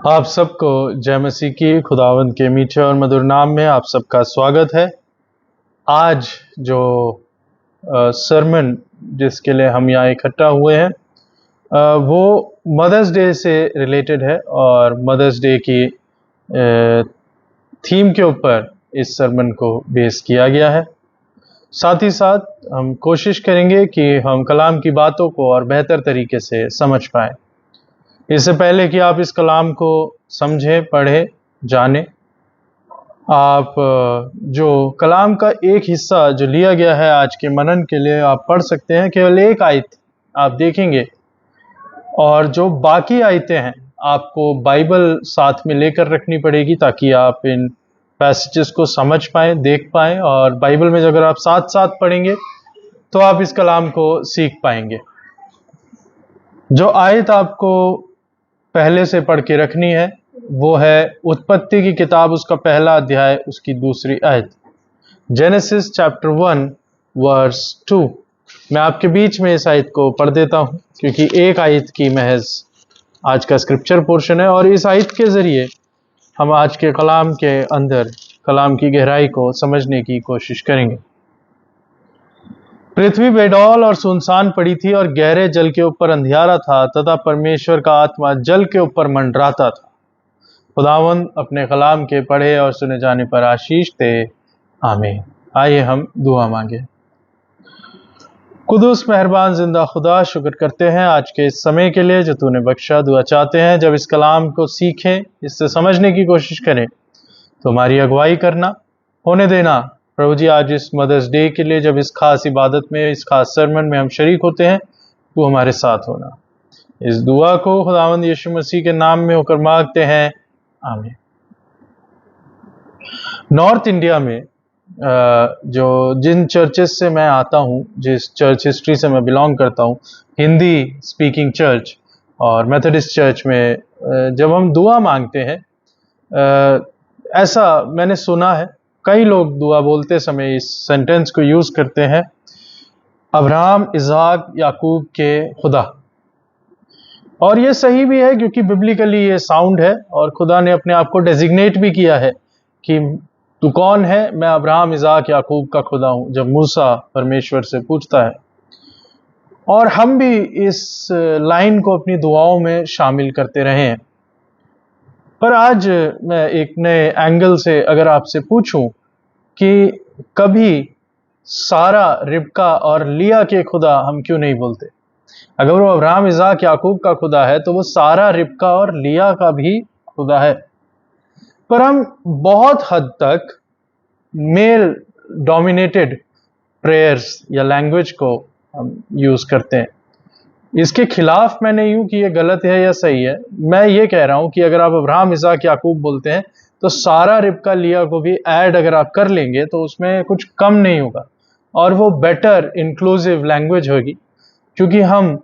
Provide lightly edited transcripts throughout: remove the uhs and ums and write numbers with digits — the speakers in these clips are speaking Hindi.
आप सबको जय मसीह की खुदावंद के मीठे और मधुर नाम में आप सबका स्वागत है। आज जो सरमन जिसके लिए हम यहाँ इकट्ठा हुए हैं वो मदर्स डे से रिलेटेड है और मदर्स डे की थीम के ऊपर इस सरमन को बेस किया गया है। साथ ही साथ हम कोशिश करेंगे कि हम कलाम की बातों को और बेहतर तरीके से समझ पाएं। इससे पहले कि आप इस कलाम को समझें, पढ़ें, जानें, आप जो कलाम का एक हिस्सा जो लिया गया है आज के मनन के लिए आप पढ़ सकते हैं। केवल एक आयत आप देखेंगे और जो बाकी आयतें हैं आपको बाइबल साथ में लेकर रखनी पड़ेगी ताकि आप इन पैसेजेस को समझ पाएं, देख पाएं। और बाइबल में अगर आप साथ साथ पढ़ेंगे तो आप इस कलाम को सीख पाएंगे। जो आयत आपको पहले से पढ़ के रखनी है वो है उत्पत्ति की किताब, उसका पहला अध्याय, उसकी दूसरी आयत, जेनेसिस चैप्टर 1 वर्स 2। मैं आपके बीच में इस आयत को पढ़ देता हूं क्योंकि एक आयत की महज आज का स्क्रिप्चर पोर्शन है और इस आयत के जरिए हम आज के कलाम के अंदर कलाम की गहराई को समझने की कोशिश करेंगे। पृथ्वी बेडौल और सुनसान पड़ी थी और गहरे जल के ऊपर अंधियारा था तथा परमेश्वर का आत्मा जल के ऊपर मंडराता था। खुदावंद अपने कलाम के पढ़े और सुने जाने पर आशीष दे, आमीन। आइए हम दुआ मांगे। कुदूस मेहरबान जिंदा खुदा, शुक्र करते हैं आज के इस समय के लिए जो तूने बख्शा। दुआ चाहते हैं जब इस कलाम को सीखें, इससे समझने की कोशिश करें तो हमारी अगुवाई करना, होने देना। प्रभु जी, आज इस मदर्स डे के लिए जब इस खास इबादत में, इस खास सरमन में हम शरीक होते हैं, तो हमारे साथ होना। इस दुआ को खुदावंद यीशु मसीह के नाम में होकर मांगते हैं, आमीन। नॉर्थ इंडिया में जो जिन चर्चेस से मैं आता हूँ, जिस चर्च हिस्ट्री से मैं बिलोंग करता हूँ, हिंदी स्पीकिंग चर्च और मेथोडिस्ट चर्च में जब हम दुआ मांगते हैं, ऐसा मैंने सुना है, कई लोग दुआ बोलते समय इस सेंटेंस को यूज करते हैं, अब्राहम, इज़हाक, याकूब के खुदा। और ये सही भी है क्योंकि बिब्लिकली ये साउंड है और खुदा ने अपने आप को डेजिग्नेट भी किया है कि तू कौन है? मैं अब्राहम, इज़हाक, याकूब का खुदा हूं, जब मूसा परमेश्वर से पूछता है। और हम भी इस लाइन को अपनी दुआओं में शामिल करते रहे हैं। पर आज मैं एक नए एंगल से अगर आपसे पूछूं कि कभी सारा, रिबका और लिया के खुदा हम क्यों नहीं बोलते? अगर वो अब्राहम, इज़हाक, याकूब का खुदा है तो वो सारा, रिबका और लिया का भी खुदा है। पर हम बहुत हद तक मेल डोमिनेटेड प्रेयर्स या लैंग्वेज को हम यूज करते हैं। इसके खिलाफ मैं नहीं हूं कि ये गलत है या सही है। मैं ये कह रहा हूं कि अगर आप अब्राहम, इज़हाक, याकूब बोलते हैं तो सारा, रिबका, लिया को भी ऐड अगर आप कर लेंगे तो उसमें कुछ कम नहीं होगा और वो बेटर इंक्लूसिव लैंग्वेज होगी, क्योंकि हम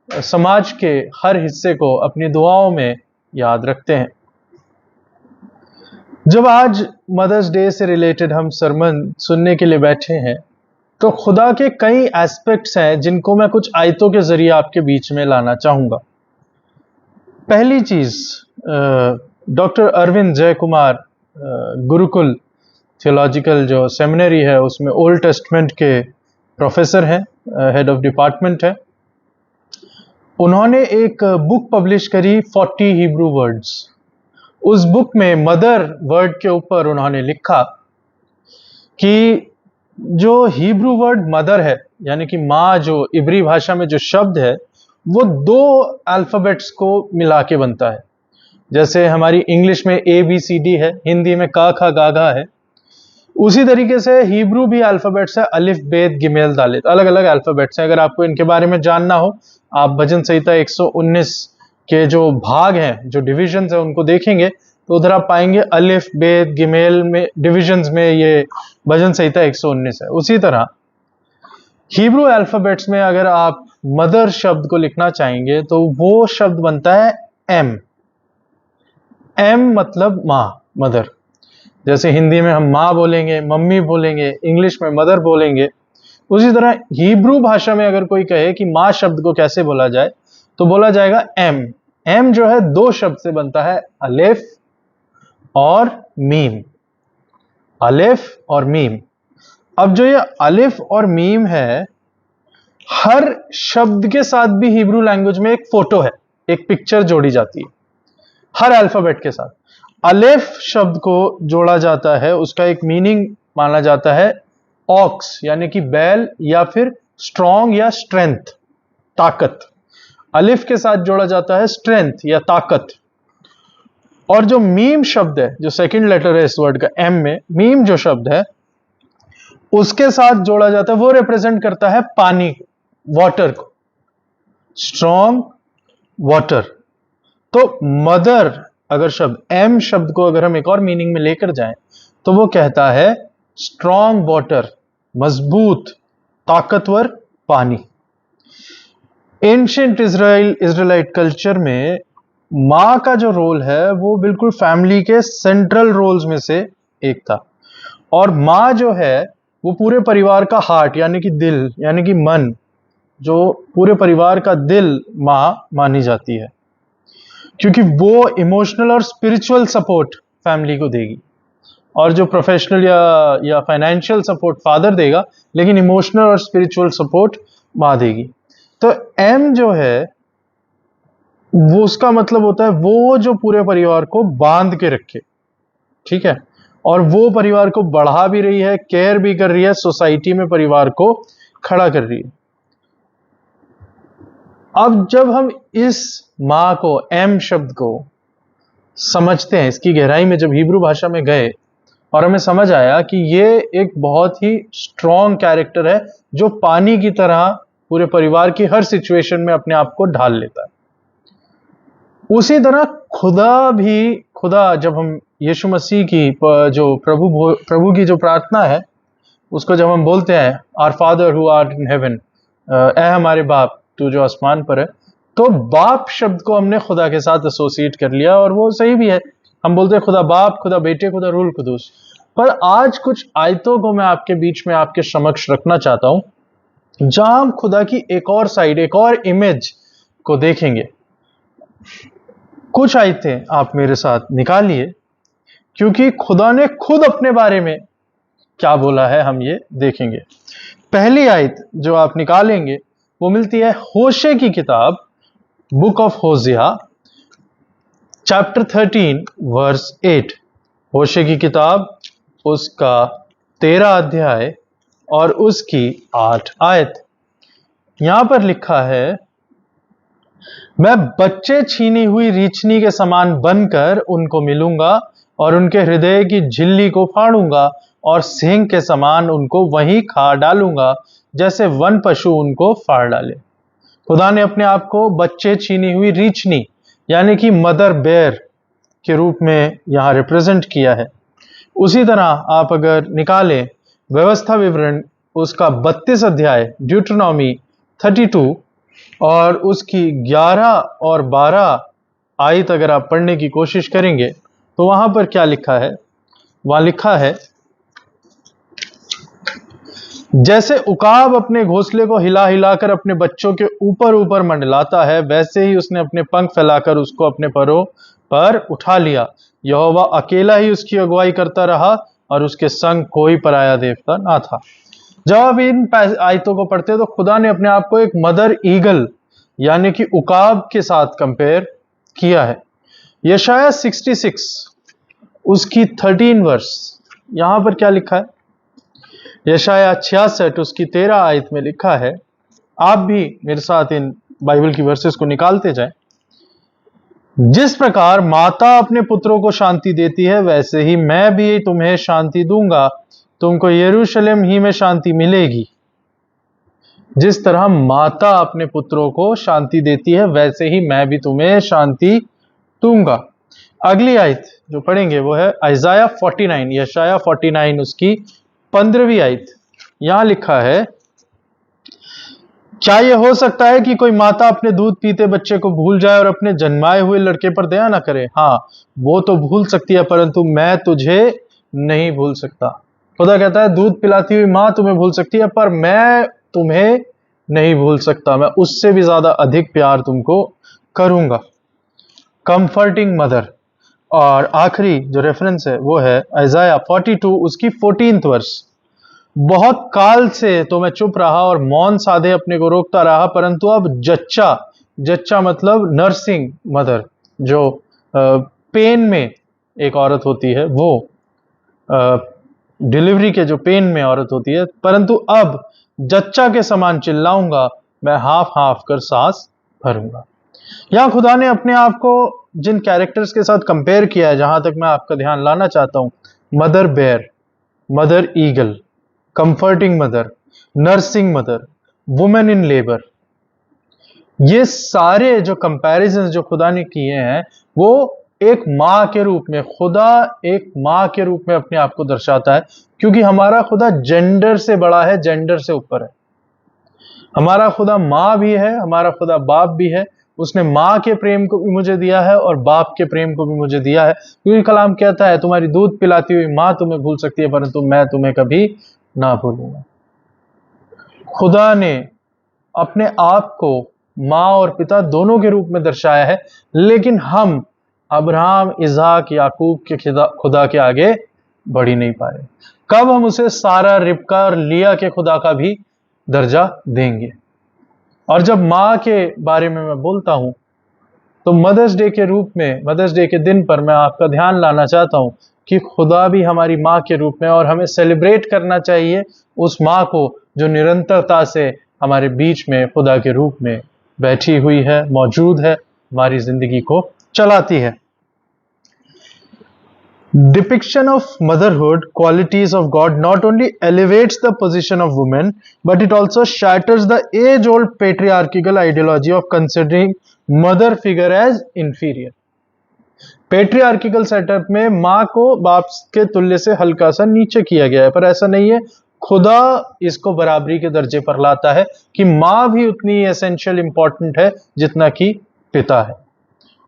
समाज के हर हिस्से को अपनी दुआओं में याद रखते हैं। जब आज मदर्स डे से रिलेटेड हम सरमन सुनने के लिए बैठे हैं तो खुदा के कई एस्पेक्ट्स हैं जिनको मैं कुछ आयतों के जरिए आपके बीच में लाना चाहूंगा। पहली चीज, डॉक्टर अरविंद जयकुमार गुरुकुल थियोलॉजिकल जो सेमिनरी है उसमें ओल्ड टेस्टमेंट के प्रोफेसर हैं, हेड ऑफ डिपार्टमेंट है। उन्होंने एक बुक पब्लिश करी 40 हिब्रू वर्ड्स। उस बुक में मदर वर्ड के ऊपर उन्होंने लिखा कि जो हिब्रू वर्ड मदर है, यानी कि माँ, जो इब्री भाषा में जो शब्द है वो 2 अल्फाबेट्स को मिला के बनता है। जैसे हमारी इंग्लिश में ABCD है, हिंदी में का खा गा घा है, उसी तरीके से हिब्रू भी अल्फाबेट्स है, अलिफ, बेत, गिमेल, दालित, अलग अलग अल्फाबेट्स हैं। अगर आपको इनके बारे में जानना हो, आप भजन संहिता 119 के जो भाग हैं, जो डिविजन्स हैं, उनको देखेंगे तो उधर आप पाएंगे अलिफ, बेत, गिमेल में डिविजन्स में ये भजन संहिता 119 है। उसी तरह हिब्रू अल्फाबेट्स में अगर आप मदर शब्द को लिखना चाहेंगे तो वो शब्द बनता है M। M मतलब माँ, मदर। जैसे हिंदी में हम माँ बोलेंगे, मम्मी बोलेंगे, इंग्लिश में मदर बोलेंगे, उसी तरह हिब्रू भाषा में अगर कोई कहे कि माँ शब्द को कैसे बोला जाए तो बोला जाएगा M। एम जो है दो शब्द से बनता है, अलिफ और मीम। अलिफ और मीम। अब जो ये अलिफ और मीम है, हर शब्द के साथ भी हिब्रू लैंग्वेज में एक फोटो है, एक पिक्चर जोड़ी जाती है हर अल्फाबेट के साथ। अलिफ शब्द को जोड़ा जाता है, उसका एक मीनिंग माना जाता है ऑक्स, यानी कि बैल, या फिर स्ट्रॉन्ग या स्ट्रेंथ, ताकत। अलिफ के साथ जोड़ा जाता है स्ट्रेंथ या ताकत। और जो मीम शब्द है, जो सेकंड लेटर है इस वर्ड का एम में, मीम जो शब्द है उसके साथ जोड़ा जाता है, वो रिप्रेजेंट करता है पानी, वाटर को, स्ट्रॉन्ग वाटर। तो मदर अगर शब्द, एम शब्द को अगर हम एक और मीनिंग में लेकर जाएं तो वो कहता है स्ट्रॉन्ग वाटर, मजबूत ताकतवर पानी। एंशिएंट इजराइलाइट कल्चर में मां का जो रोल है वो बिल्कुल फैमिली के सेंट्रल रोल्स में से एक था। और मां जो है वो पूरे परिवार का हार्ट, यानी कि दिल, यानी कि मन, जो पूरे परिवार का दिल मां मानी जाती है, क्योंकि वो इमोशनल और स्पिरिचुअल सपोर्ट फैमिली को देगी। और जो प्रोफेशनल या फाइनेंशियल सपोर्ट फादर देगा, लेकिन इमोशनल और स्पिरिचुअल सपोर्ट मां देगी। तो एम जो है वो, उसका मतलब होता है वो जो पूरे परिवार को बांध के रखे, ठीक है, और वो परिवार को बढ़ा भी रही है, केयर भी कर रही है, सोसाइटी में परिवार को खड़ा कर रही है। अब जब हम इस मां को, एम शब्द को समझते हैं, इसकी गहराई में जब हिब्रू भाषा में गए और हमें समझ आया कि ये एक बहुत ही स्ट्रॉन्ग कैरेक्टर है जो पानी की तरह पूरे परिवार की हर सिचुएशन में अपने आप को ढाल लेता है। उसी तरह खुदा भी, खुदा जब हम यीशु मसीह की जो प्रभु की जो प्रार्थना है उसको जब हम बोलते हैं, our father who art in heaven, ऐ हमारे बाप तू जो आसमान पर है, तो बाप शब्द को हमने खुदा के साथ एसोसिएट कर लिया, और वो सही भी है। हम बोलते हैं खुदा बाप, खुदा बेटे, खुदा रूल कुदूस। पर आज कुछ आयतों को मैं आपके बीच में, आपके समक्ष रखना चाहता हूं, जहां हम खुदा की एक और साइड, एक और इमेज को देखेंगे। कुछ आयतें आप मेरे साथ निकालिए, क्योंकि खुदा ने खुद अपने बारे में क्या बोला है हम ये देखेंगे। पहली आयत जो आप निकालेंगे वो मिलती है होशे की किताब, book of Hosea, chapter 13 verse 8। होशे की किताब, उसका 13 अध्याय और उसकी 8 आयत। यहां पर लिखा है, मैं बच्चे छीनी हुई रीछनी के समान बनकर उनको मिलूंगा और उनके हृदय की झिल्ली को फाड़ूंगा और सिंह के समान उनको वहीं खा डालूंगा जैसे वन पशु उनको फाड़ डाले। खुदा ने अपने आप को बच्चे छीनी हुई रीछनी, यानी कि मदर बेयर के रूप में यहां रिप्रेजेंट किया है। उसी तरह आप अगर निकालें व्यवस्था विवरण, उसका 32 अध्याय, ड्यूटरनॉमी 32 और उसकी 11 और 12 आयत अगर आप पढ़ने की कोशिश करेंगे तो वहां पर क्या लिखा है? वहां लिखा है, जैसे उकाब अपने घोंसले को हिला हिलाकर अपने बच्चों के ऊपर ऊपर मंडलाता है, वैसे ही उसने अपने पंख फैलाकर उसको अपने परों पर उठा लिया। यहोवा अकेला ही उसकी अगुवाई करता रहा और उसके संग कोई पराया देवता ना था। जब आप इन आयतों को पढ़ते हैं तो खुदा ने अपने आप को एक मदर ईगल, यानी कि उकाब के साथ कंपेयर किया है। यशाया 66 उसकी 13 वर्स, यहां पर क्या लिखा है? यशाया 66 उसकी 13 आयत में लिखा है, आप भी मेरे साथ इन बाइबल की वर्सेस को निकालते जाएं। जिस प्रकार माता अपने पुत्रों को शांति देती है, वैसे ही मैं भी तुम्हें शांति दूंगा, तुमको यरूशलेम ही में शांति मिलेगी। जिस तरह माता अपने पुत्रों को शांति देती है, वैसे ही मैं भी तुम्हें शांति दूंगा। अगली आयत जो पढ़ेंगे वो है आइजाया 49, यशाया 49 उसकी 15वीं आयत। यहां लिखा है, क्या यह हो सकता है कि कोई माता अपने दूध पीते बच्चे को भूल जाए और अपने जन्माए हुए लड़के पर दया ना करे? हाँ, वो तो भूल सकती है, परंतु मैं तुझे नहीं भूल सकता। खुदा कहता है, दूध पिलाती हुई मां तुम्हें भूल सकती है, पर मैं तुम्हें नहीं भूल सकता। मैं उससे भी ज्यादा अधिक प्यार तुमको करूंगा। Comforting mother. और आखिरी जो रेफरेंस है वो है आइज़ाया 42 उसकी 14th वर्स। बहुत काल से तो मैं चुप रहा और मौन साधे अपने को रोकता रहा, परंतु अब जच्चा, जच्चा मतलब नर्सिंग मदर, जो पेन में एक औरत होती है, वो डिलीवरी के जो पेन में औरत होती है, परंतु अब जच्चा के समान चिल्लाऊंगा, मैं हाफ हाफ कर सांस भरूंगा। यहां खुदा ने अपने आप को जिन कैरेक्टर्स के साथ कंपेयर किया है, जहां तक मैं आपका ध्यान लाना चाहता हूं, mother bear, mother eagle, comforting mother, nursing mother, women in labour, ये सारे जो कंपैरिजन जो खुदा ने किए हैं, वो एक मां के रूप में, खुदा एक मां के रूप में अपने आप को दर्शाता है, क्योंकि हमारा खुदा जेंडर से बड़ा है, जेंडर से ऊपर है। हमारा खुदा मां भी है, हमारा खुदा बाप भी है। उसने मां के प्रेम को भी मुझे दिया है और बाप के प्रेम को भी मुझे दिया है, क्योंकि कलाम कहता है तुम्हारी दूध पिलाती हुई मां तुम्हें भूल सकती है, परंतु मैं तुम्हें कभी ना भूलूंगा। खुदा ने अपने आप को मां और पिता दोनों के रूप में दर्शाया है, लेकिन हम अब्राहम, इज़हाक, याकूब के खुदा के आगे बढ़ ही नहीं पाए। कब हम उसे सारा, रिबका और लिया के खुदा का भी दर्जा देंगे? और जब मां के बारे में मैं बोलता हूं, तो मदर्स डे के रूप में, मदर्स डे के दिन पर मैं आपका ध्यान लाना चाहता हूं कि खुदा भी हमारी मां के रूप में, और हमें सेलिब्रेट करना चाहिए उस मां को जो निरंतरता से हमारे बीच में खुदा के रूप में बैठी हुई है, मौजूद है, हमारी जिंदगी को चलाती है। Depiction of motherhood qualities of God not only elevates the position of women, but it also shatters the age-old patriarchal ideology of considering mother figure as inferior. Patriarchal setup में मां को बाप के तुल्य से हल्का सा नीचे किया गया है, पर ऐसा नहीं है। खुदा इसको बराबरी के दर्जे पर लाता है कि मां भी उतनी एसेंशियल इंपॉर्टेंट है जितना कि पिता है,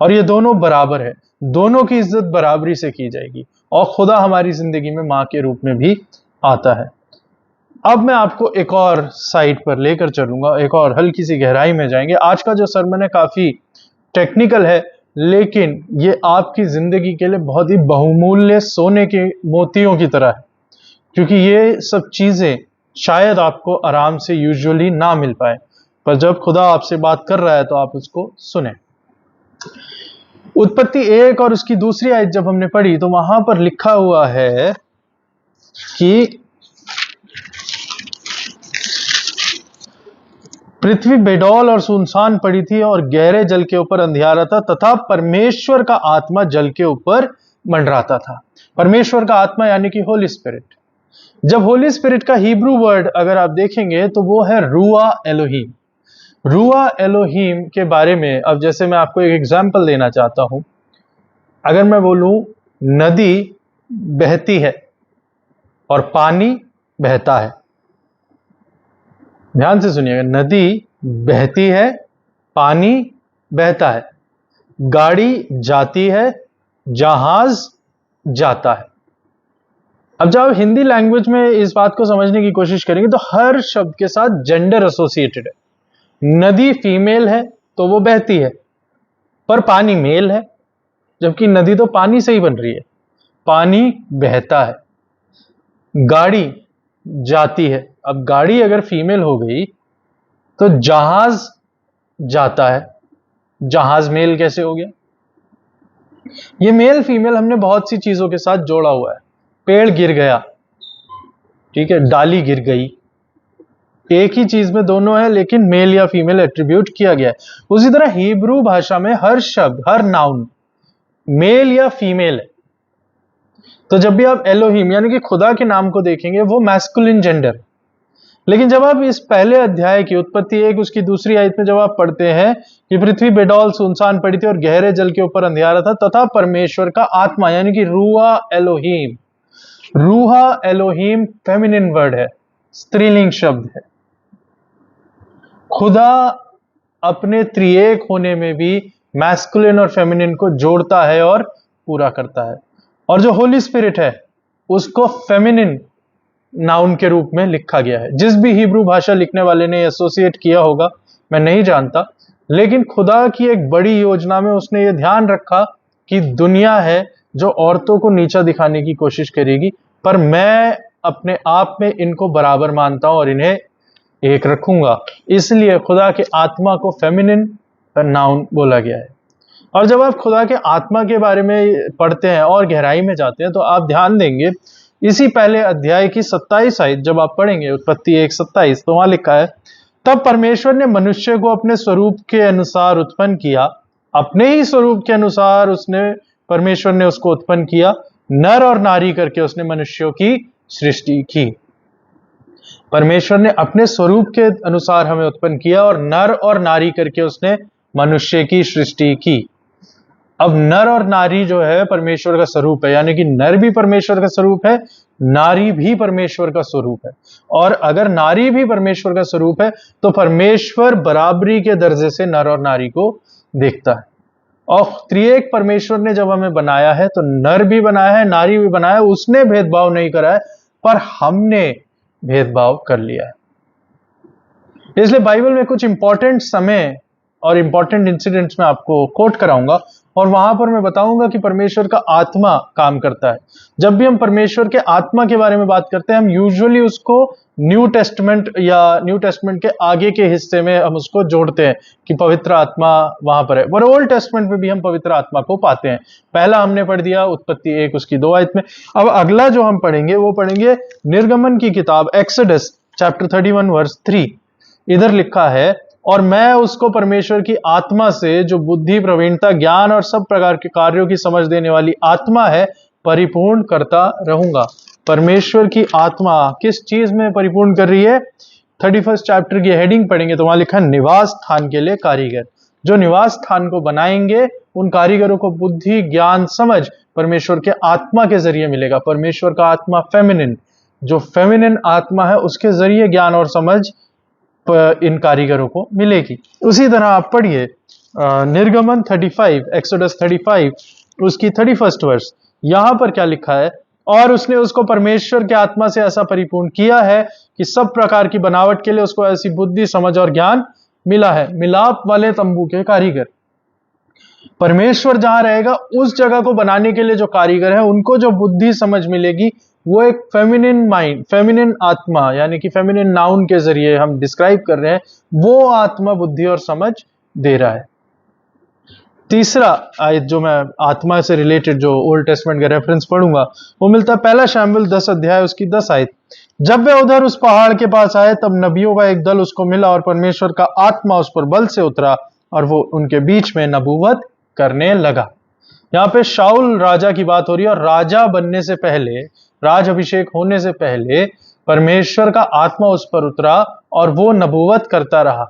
और ये दोनों बराबर है, दोनों की इज्जत बराबरी से की जाएगी, और खुदा हमारी जिंदगी में मां के रूप में भी आता है। अब मैं आपको एक और साइड पर लेकर चलूंगा, एक और हल्की सी गहराई में जाएंगे। आज का जो सरमन है काफी टेक्निकल है, लेकिन ये आपकी जिंदगी के लिए बहुत ही बहुमूल्य सोने के मोतियों की तरह है, क्योंकि ये सब चीजें शायद आपको आराम से यूजुअली ना मिल पाए, पर जब खुदा आपसे बात कर रहा है तो आप उसको सुने। उत्पत्ति 1 और उसकी दूसरी आयत जब हमने पढ़ी, तो वहां पर लिखा हुआ है कि पृथ्वी बेडौल और सुनसान पड़ी थी और गहरे जल के ऊपर अंधियारा था, तथा परमेश्वर का आत्मा जल के ऊपर मंडराता था। परमेश्वर का आत्मा यानी कि होली स्पिरिट। जब होली स्पिरिट का हिब्रू वर्ड अगर आप देखेंगे तो वो है रूआ एलोहीम। रूआ एलोहीम के बारे में अब जैसे मैं आपको एक एग्जाम्पल देना चाहता हूं। अगर मैं बोलूं नदी बहती है और पानी बहता है, ध्यान से सुनिएगा, नदी बहती है, पानी बहता है, गाड़ी जाती है, जहाज जाता है। अब जब हिंदी लैंग्वेज में इस बात को समझने की कोशिश करेंगे तो हर शब्द के साथ जेंडर एसोसिएटेड है। नदी फीमेल है तो वो बहती है, पर पानी मेल है, जबकि नदी तो पानी से ही बन रही है, पानी बहता है। गाड़ी जाती है, अब गाड़ी अगर फीमेल हो गई तो जहाज जाता है, जहाज मेल कैसे हो गया? ये मेल फीमेल हमने बहुत सी चीजों के साथ जोड़ा हुआ है। पेड़ गिर गया, ठीक है, डाली गिर गई, एक ही चीज में दोनों है, लेकिन मेल या फीमेल एट्रीब्यूट किया गया है। उसी तरह हिब्रू भाषा में हर शब्द, हर नाउन मेल या फीमेल है। तो जब भी आप एलोहिम यानी कि खुदा के नाम को देखेंगे वो मैस्कुलिन जेंडर, लेकिन जब आप इस पहले अध्याय की उत्पत्ति 1 उसकी दूसरी आयत में जब आप पढ़ते हैं कि पृथ्वी बेडौल सुनसान पड़ी थी और गहरे जल के ऊपर अंधियारा था, तथा परमेश्वर का आत्मा यानी कि रूहा एलोहीम, रूहा एलोहीम फेमिनिन वर्ड है, स्त्रीलिंग शब्द है। खुदा अपने त्रिएक होने में भी मैस्कुलिन और फेमिनिन को जोड़ता है और पूरा करता है। और जो होली स्पिरिट है उसको फेमिनिन नाउन के रूप में लिखा गया है। जिस भी हिब्रू भाषा लिखने वाले ने एसोसिएट किया होगा मैं नहीं जानता, लेकिन खुदा की एक बड़ी योजना में उसने ये ध्यान रखा कि दुनिया है जो औरतों को नीचा दिखाने की कोशिश करेगी, पर मैं अपने आप में इनको बराबर मानता हूं और इन्हें एक रखूंगा। इसलिए खुदा के आत्मा को फेमिनिन नाउन बोला गया है। और जब आप खुदा के आत्मा के बारे में पढ़ते हैं और गहराई में जाते हैं तो आप ध्यान देंगे इसी पहले अध्याय की 27 आयत जब आप पढ़ेंगे, उत्पत्ति 1:27, तो वहां लिखा है, तब परमेश्वर ने मनुष्य को अपने स्वरूप के अनुसार उत्पन्न किया, अपने ही स्वरूप के अनुसार परमेश्वर ने उसको उत्पन्न किया, नर और नारी करके उसने मनुष्यों की सृष्टि की। परमेश्वर ने अपने स्वरूप के अनुसार हमें उत्पन्न किया और नर और नारी करके उसने मनुष्य की सृष्टि की। अब नर और नारी जो है परमेश्वर का स्वरूप है, यानी कि नर भी परमेश्वर का स्वरूप है, नारी भी परमेश्वर का स्वरूप है। और अगर नारी भी परमेश्वर का स्वरूप है तो परमेश्वर बराबरी के दर्जे से नर और नारी को देखता है। और त्रिएक परमेश्वर ने जब हमें बनाया है तो नर भी बनाया है, नारी भी बनाया है, उसने भेदभाव नहीं करा है, पर हमने भेदभाव कर लिया है। इसलिए बाइबल में कुछ इंपॉर्टेंट समय और इंपॉर्टेंट इंसिडेंट्स में आपको कोट कराऊंगा और वहां पर मैं बताऊंगा कि परमेश्वर का आत्मा काम करता है। जब भी हम परमेश्वर के आत्मा के बारे में बात करते हैं, हम यूजुअली उसको न्यू टेस्टमेंट या न्यू टेस्टमेंट के आगे के हिस्से में हम उसको जोड़ते हैं कि पवित्र आत्मा वहां पर है, पर ओल्ड टेस्टमेंट में भी हम पवित्र आत्मा को पाते हैं। पहला हमने पढ़ दिया उत्पत्ति 1 उसकी 2 आयत में। अब अगला जो हम पढ़ेंगे वो पढ़ेंगे निर्गमन की किताब, एक्सोडस चैप्टर 31 वर्स 3। इधर लिखा है, और मैं उसको परमेश्वर की आत्मा से, जो बुद्धि, प्रवीणता, ज्ञान और सब प्रकार के कार्यों की समझ देने वाली आत्मा है, परिपूर्ण करता रहूंगा। परमेश्वर की आत्मा किस चीज में परिपूर्ण कर रही है? 31 चैप्टर की हेडिंग पढ़ेंगे तो वहां लिखा है निवास स्थान के लिए कारीगर। जो निवास स्थान को बनाएंगे उन कारीगरों को बुद्धि, ज्ञान, समझ परमेश्वर के आत्मा के जरिए मिलेगा। परमेश्वर का आत्मा फेमिनिन, जो फेमिनिन आत्मा है उसके जरिए ज्ञान और समझ इन कारीगरों को मिलेगी। उसी तरह आप पढ़िए निर्गमन 35, एक्सोडस 35 उसकी 31 वर्ष। यहां पर क्या लिखा है? और उसने उसको परमेश्वर के आत्मा से ऐसा परिपूर्ण किया है कि सब प्रकार की बनावट के लिए उसको ऐसी बुद्धि, समझ और ज्ञान मिला है। मिलाप वाले तंबू के कारीगर, परमेश्वर जहां रहेगा उस जगह को बनाने के लिए जो कारीगर है उनको जो बुद्धि समझ मिलेगी वो एक फेमिनिन माइंड, फेमिनिन आत्मा, यानी कि फेमिनिन नाउन के जरिए हम डिस्क्राइब कर रहे हैं, वो आत्मा बुद्धि और समझ दे रहा है। तीसरा आयत जो मैं आत्मा से रिलेटेड जो ओल्ड टेस्टमेंट का रेफरेंस पढ़ूंगा वो मिलता है 1 शमूएल 10 अध्याय उसकी 10 आयत। जब वे उधर उस पहाड़ के पास आए तब नबियों का एक दल उसको मिला और परमेश्वर का आत्मा उस पर बल से उतरा और वो उनके बीच में नबूवत करने लगा। यहाँ पे शाऊल राजा की बात हो रही है और राजा बनने से पहले, राज अभिषेक होने से पहले परमेश्वर का आत्मा उस पर उतरा और वो नबूवत करता रहा।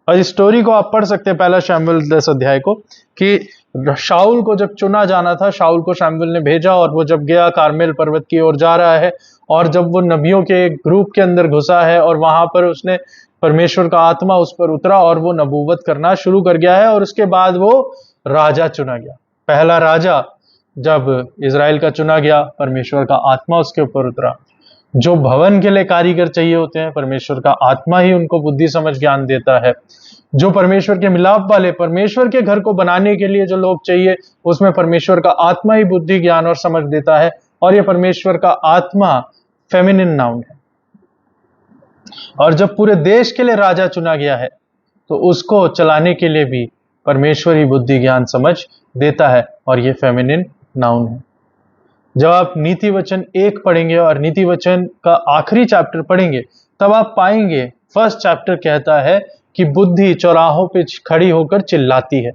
और इस स्टोरी को आप पढ़ सकते हैं 1 शमूएल 10 अध्याय को, कि शाऊल को जब चुना जाना था, शाऊल को शमूएल ने भेजा और वो जब गया कारमेल पर्वत की ओर जा रहा है और जब वो नबियों के ग्रुप के अंदर घुसा है और वहां पर उसने परमेश्वर का आत्मा उस पर उतरा और वो नबूवत करना शुरू कर गया है और उसके बाद वो राजा चुना गया। पहला राजा जब इजराइल का चुना गया, परमेश्वर का आत्मा उसके ऊपर उतरा। जो भवन के लिए कारीगर चाहिए होते हैं, परमेश्वर का आत्मा ही उनको बुद्धि, समझ, ज्ञान देता है। जो परमेश्वर के मिलाप वाले, परमेश्वर के घर को बनाने के लिए जो लोग चाहिए, उसमें परमेश्वर का आत्मा ही बुद्धि, ज्ञान और समझ देता है। और ये परमेश्वर का आत्मा फेमिनिन नाउन है। और जब पूरे देश के लिए राजा चुना गया है तो उसको चलाने के लिए भी परमेश्वर ही बुद्धि, ज्ञान, समझ देता है और ये फेमिनिन नाउन है। जब आप नीति वचन 1 पढ़ेंगे और नीति वचन का आखिरी चैप्टर पढ़ेंगे तब आप पाएंगे फर्स्ट चैप्टर कहता है कि बुद्धि चौराहों पे खड़ी होकर चिल्लाती है।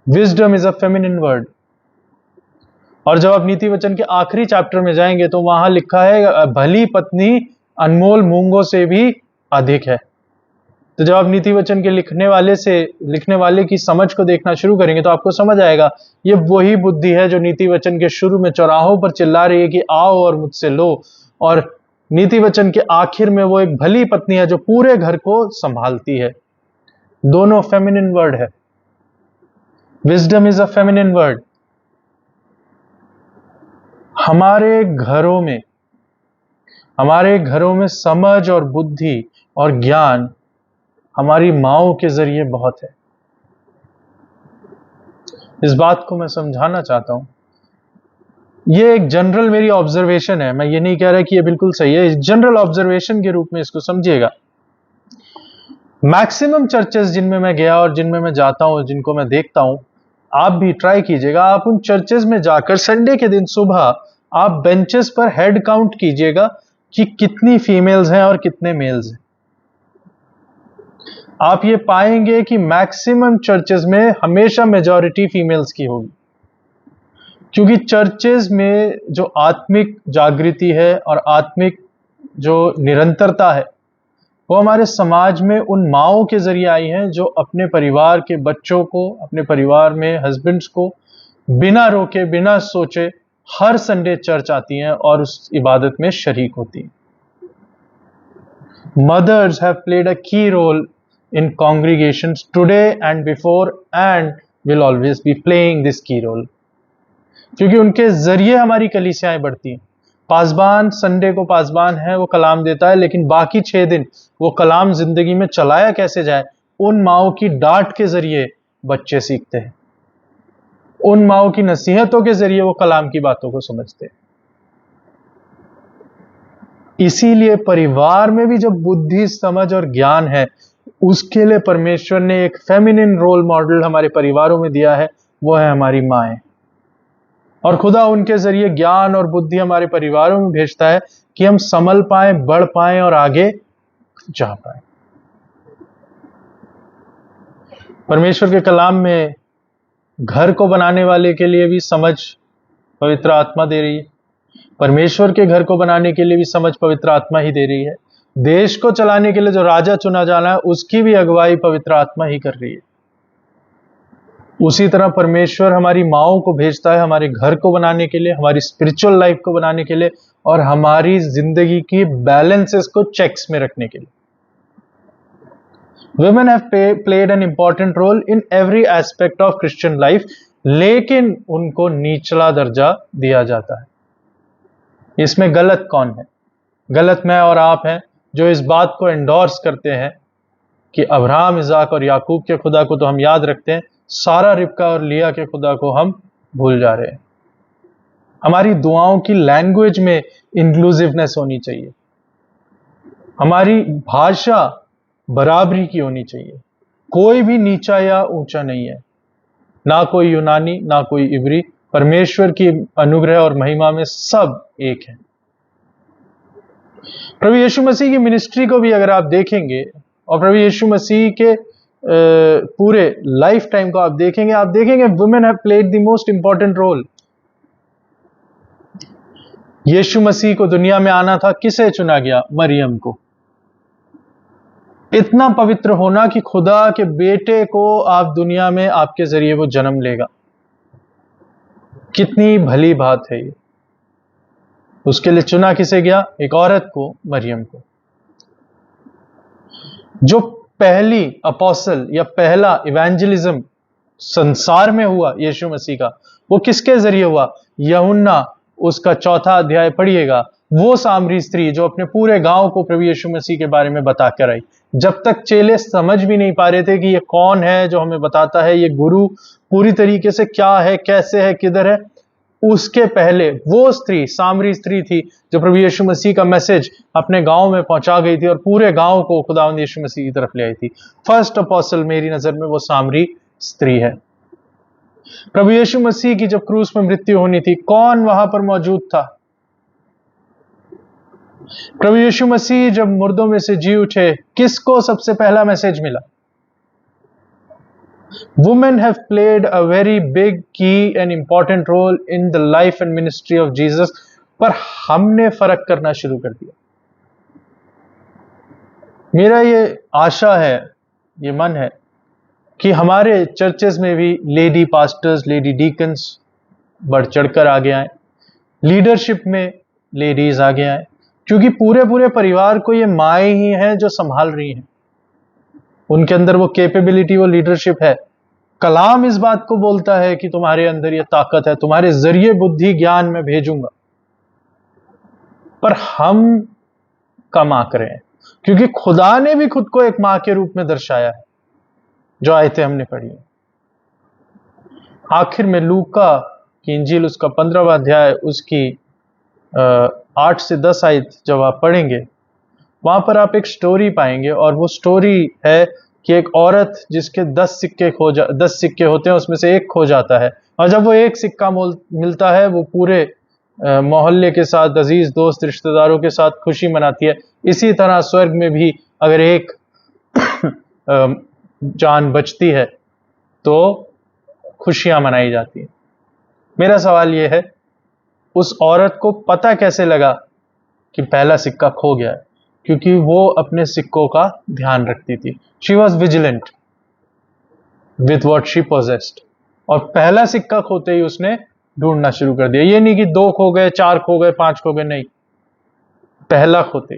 Wisdom is a feminine word. और जब आप नीति वचन के आखिरी चैप्टर में जाएंगे तो वहां लिखा है भली पत्नी अनमोल मूंगों से भी अधिक है। तो जब आप नीति वचन के लिखने वाले की समझ को देखना शुरू करेंगे तो आपको समझ आएगा ये वही बुद्धि है जो नीति वचन के शुरू में चौराहों पर चिल्ला रही है कि आओ और मुझसे लो, और नीति वचन के आखिर में वो एक भली पत्नी है जो पूरे घर को संभालती है। दोनों फेमिनिन वर्ड है। Wisdom is a feminine word. हमारे घरों में समझ और बुद्धि और ज्ञान हमारी माओं के जरिए बहुत है। इस बात को मैं समझाना चाहता हूं। ये एक जनरल मेरी ऑब्जर्वेशन है, मैं ये नहीं कह रहा कि ये बिल्कुल सही है, जनरल ऑब्जर्वेशन के रूप में इसको समझिएगा। मैक्सिमम चर्चेस जिनमें मैं गया और जिनमें मैं जाता हूं, जिनको मैं देखता हूं, आप भी ट्राई कीजिएगा। आप उन चर्चेस में जाकर संडे के दिन सुबह आप बेंचेस पर हेड काउंट कीजिएगा कि कितनी फीमेल्स हैं और कितने मेल्स हैं। आप ये पाएंगे कि मैक्सिमम चर्चेस में हमेशा मेजॉरिटी फीमेल्स की होगी, क्योंकि चर्चेस में जो आत्मिक जागृति है और आत्मिक जो निरंतरता है वो हमारे समाज में उन माओं के जरिए आई हैं जो अपने परिवार के बच्चों को, अपने परिवार में हस्बैंड्स को बिना रोके, बिना सोचे हर संडे चर्च आती हैं और उस इबादत में शरीक होती हैं। Mothers have played a key role in congregations today and before and will always be playing this key role, क्योंकि उनके जरिए हमारी कलीसियाएं बढ़ती हैं। पासबान संडे को पासबान है, वो कलाम देता है, लेकिन बाकी 6 दिन वो कलाम जिंदगी में चलाया कैसे जाए, उन माओं की डांट के जरिए बच्चे सीखते हैं, उन माओं की नसीहतों के जरिए वो कलाम की बातों को समझते हैं। इसीलिए परिवार में भी जब बुद्धि, समझ और ज्ञान है, उसके लिए परमेश्वर ने एक फेमिनिन रोल मॉडल हमारे परिवारों में दिया है, वो है हमारी माएं। और खुदा उनके जरिए ज्ञान और बुद्धि हमारे परिवारों में भेजता है कि हम संभल पाए, बढ़ पाए और आगे जा पाए। परमेश्वर के कलाम में घर को बनाने वाले के लिए भी समझ पवित्र आत्मा दे रही है, परमेश्वर के घर को बनाने के लिए भी समझ पवित्र आत्मा ही दे रही है, देश को चलाने के लिए जो राजा चुना जाना है उसकी भी अगुवाई पवित्र आत्मा ही कर रही है। उसी तरह परमेश्वर हमारी माओं को भेजता है हमारे घर को बनाने के लिए, हमारी स्पिरिचुअल लाइफ को बनाने के लिए और हमारी जिंदगी की बैलेंसेस को चेक्स में रखने के लिए। Women have played an important role in every aspect of Christian life, लेकिन उनको निचला दर्जा दिया जाता है। इसमें गलत कौन है? गलत मैं और आप हैं, जो इस बात को एंडोर्स करते हैं कि अब्राहम, इज़ाक और याकूब के खुदा को तो हम याद रखते हैं, सारा, रिबका और लिया के खुदा को हम भूल जा रहे हैं। हमारी दुआओं की लैंग्वेज में इंक्लूसिवनेस होनी चाहिए, हमारी भाषा बराबरी की होनी चाहिए, कोई भी नीचा या ऊंचा नहीं है, ना कोई यूनानी ना कोई इब्री, परमेश्वर की अनुग्रह और महिमा में सब एक है। प्रभु यीशु मसीह की मिनिस्ट्री को भी अगर आप देखेंगे और प्रभु यीशु मसीह के पूरे लाइफ टाइम को आप देखेंगे women have played the most important role. Yeshu Masih को दुनिया में आना था, किसे चुना गया? मरियम को। इतना पवित्र होना कि खुदा के बेटे को आप दुनिया में आपके जरिए वो जन्म लेगा, कितनी भली बात है ये। उसके लिए चुना किसे गया? एक औरत को, मरियम को। जो पहली अपोस्टल या पहला इवेंजलिज्म संसार में हुआ यीशु मसीह का, वो किसके जरिए हुआ? यूहन्ना उसका 4था अध्याय पढ़िएगा, वो सामरी स्त्री जो अपने पूरे गांव को प्रभु यीशु मसीह के बारे में बता कर आई। जब तक चेले समझ भी नहीं पा रहे थे कि ये कौन है जो हमें बताता है, ये गुरु पूरी तरीके से क्या है, कैसे है, किधर है, उसके पहले वो स्त्री, सामरी स्त्री थी जो प्रभु यीशु मसीह का मैसेज अपने गांव में पहुंचा गई थी और पूरे गांव को खुदावंद यीशु मसीह की तरफ ले आई थी। फर्स्ट अपोस्टल मेरी नजर में वो सामरी स्त्री है। प्रभु यीशु मसीह की जब क्रूस में मृत्यु होनी थी, कौन वहां पर मौजूद था? प्रभु यीशु मसीह जब मुर्दों में से जी उठे, किसको सबसे पहला मैसेज मिला? Women have played a very big key and important role in the life and ministry of Jesus, पर हमने फर्क करना शुरू कर दिया। मेरा ये आशा है, ये मन है कि हमारे चर्चेस में भी लेडी पास्टर्स, लेडी डीकन्स बढ़ चढ़कर आगे आए, लीडरशिप में लेडीज आगे आए, क्योंकि पूरे परिवार को ये माएँ ही हैं जो संभाल रही हैं। उनके अंदर वो कैपेबिलिटी, वो लीडरशिप है। कलाम इस बात को बोलता है कि तुम्हारे अंदर ये ताकत है, तुम्हारे जरिए बुद्धि ज्ञान में भेजूंगा, पर हम कम आंक रहे हैं, क्योंकि खुदा ने भी खुद को एक मां के रूप में दर्शाया है, जो आयतें हमने पढ़ी है। आखिर में लूका की इंजील उसका 15वां अध्याय उसकी 8 से 10 आयत जब आप पढ़ेंगे, वहां पर आप एक स्टोरी पाएंगे, और वो स्टोरी है कि एक औरत जिसके 10 सिक्के होते हैं, उसमें से एक खो जाता है, और जब वो एक सिक्का मिलता है, वो पूरे मोहल्ले के साथ, अजीज दोस्त रिश्तेदारों के साथ खुशी मनाती है। इसी तरह स्वर्ग में भी अगर एक जान बचती है तो खुशियां मनाई जाती हैं। मेरा सवाल यह है, उस औरत को पता कैसे लगा कि पहला सिक्का खो गया है? क्योंकि वो अपने सिक्कों का ध्यान रखती थी। She was vigilant with what she possessed, और पहला सिक्का खोते ही उसने ढूंढना शुरू कर दिया। ये नहीं कि 2 खो गए, 4 खो गए, 5 खो गए, नहीं, पहला खोते।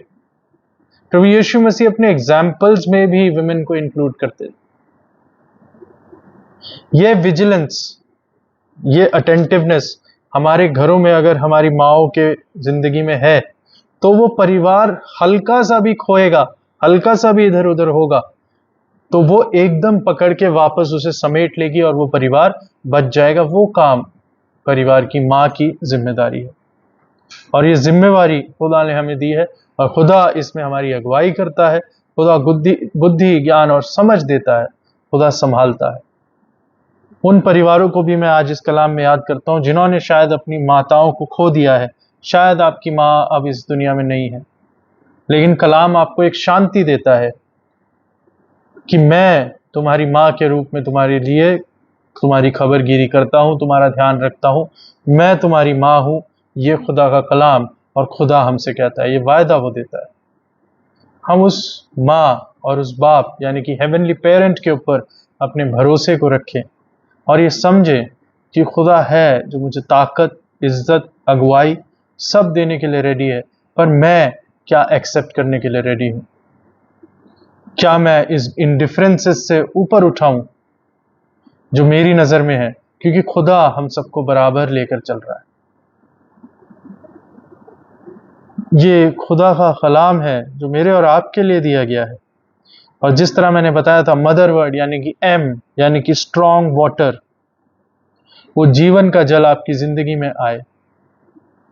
प्रभु यीशु मसीह अपने एग्जाम्पल्स में भी विमेन को इंक्लूड करते। ये विजिलेंस, ये अटेंटिवनेस हमारे घरों में अगर हमारी माओ के जिंदगी में है, तो वो परिवार हल्का सा भी खोएगा, हल्का सा भी इधर उधर होगा, तो वो एकदम पकड़ के वापस उसे समेट लेगी और वो परिवार बच जाएगा। वो काम परिवार की माँ की जिम्मेदारी है, और ये जिम्मेवारी खुदा ने हमें दी है, और खुदा इसमें हमारी अगुवाई करता है। खुदा बुद्धि ज्ञान और समझ देता है, खुदा संभालता है। उन परिवारों को भी मैं आज इस कलाम में याद करता हूं जिन्होंने शायद अपनी माताओं को खो दिया है। शायद आपकी माँ अब इस दुनिया में नहीं है, लेकिन कलाम आपको एक शांति देता है कि मैं तुम्हारी माँ के रूप में तुम्हारे लिए तुम्हारी खबरगिरी करता हूं, तुम्हारा ध्यान रखता हूं, मैं तुम्हारी माँ हूं। ये खुदा का कलाम, और खुदा हमसे कहता है, ये वायदा वो देता है। हम उस माँ और उस बाप यानी कि हेवनली पेरेंट के ऊपर अपने भरोसे को रखें, और ये समझे कि खुदा है जो मुझे ताकत, इज्जत, अगुवाई सब देने के लिए रेडी है, पर मैं क्या एक्सेप्ट करने के लिए रेडी हूं? क्या मैं इस इंडिफरेंसेस से ऊपर उठाऊं जो मेरी नजर में है? क्योंकि खुदा हम सबको बराबर लेकर चल रहा है। ये खुदा का कलाम है जो मेरे और आपके लिए दिया गया है। और जिस तरह मैंने बताया था, मदर वर्ड यानी कि एम यानी कि स्ट्रॉन्ग वाटर, वो जीवन का जल आपकी जिंदगी में आए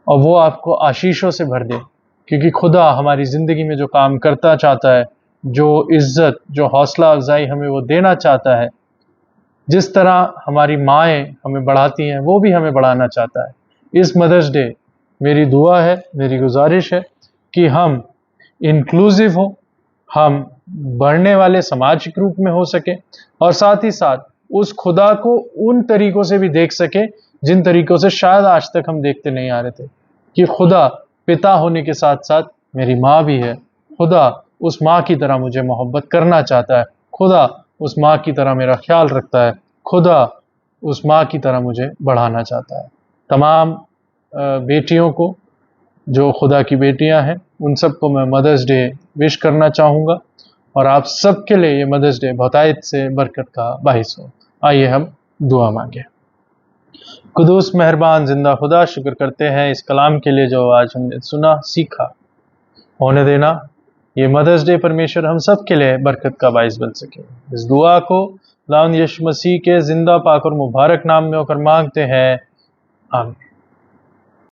और वो आपको आशीषों से भर दे। क्योंकि खुदा हमारी जिंदगी में जो काम करता चाहता है, जो इज्जत, जो हौसला अफजाई हमें वो देना चाहता है, जिस तरह हमारी माएँ हमें बढ़ाती हैं, वो भी हमें बढ़ाना चाहता है। इस मदर्स डे मेरी दुआ है, मेरी गुजारिश है कि हम इंक्लूसिव हो, हम बढ़ने वाले सामाजिक रूप में हो सके, और साथ ही साथ उस खुदा को उन तरीकों से भी देख सके जिन तरीकों से शायद आज तक हम देखते नहीं आ रहे थे। कि खुदा पिता होने के साथ साथ मेरी माँ भी है। खुदा उस माँ की तरह मुझे मोहब्बत करना चाहता है। खुदा उस माँ की तरह मेरा ख्याल रखता है। खुदा उस माँ की तरह मुझे बढ़ाना चाहता है। तमाम बेटियों को जो खुदा की बेटियां हैं, उन सबको मैं मदर्स डे विश करना चाहूँगा, और आप सबके लिए ये मदर्स डे बहुतायत से बरकत का बाहिस हो। आइए हम दुआ मांगे। कुदूस मेहरबान जिंदा खुदा, शुक्र करते हैं इस कलाम के लिए जो आज हमने सुना, सीखा। होने देना ये मदर्स डे परमेश्वर हम सब के लिए बरकत का बाइस बन सके। इस दुआ को खुदावंद यीशु मसीह के जिंदा पाक और मुबारक नाम में होकर मांगते हैं, आमीन।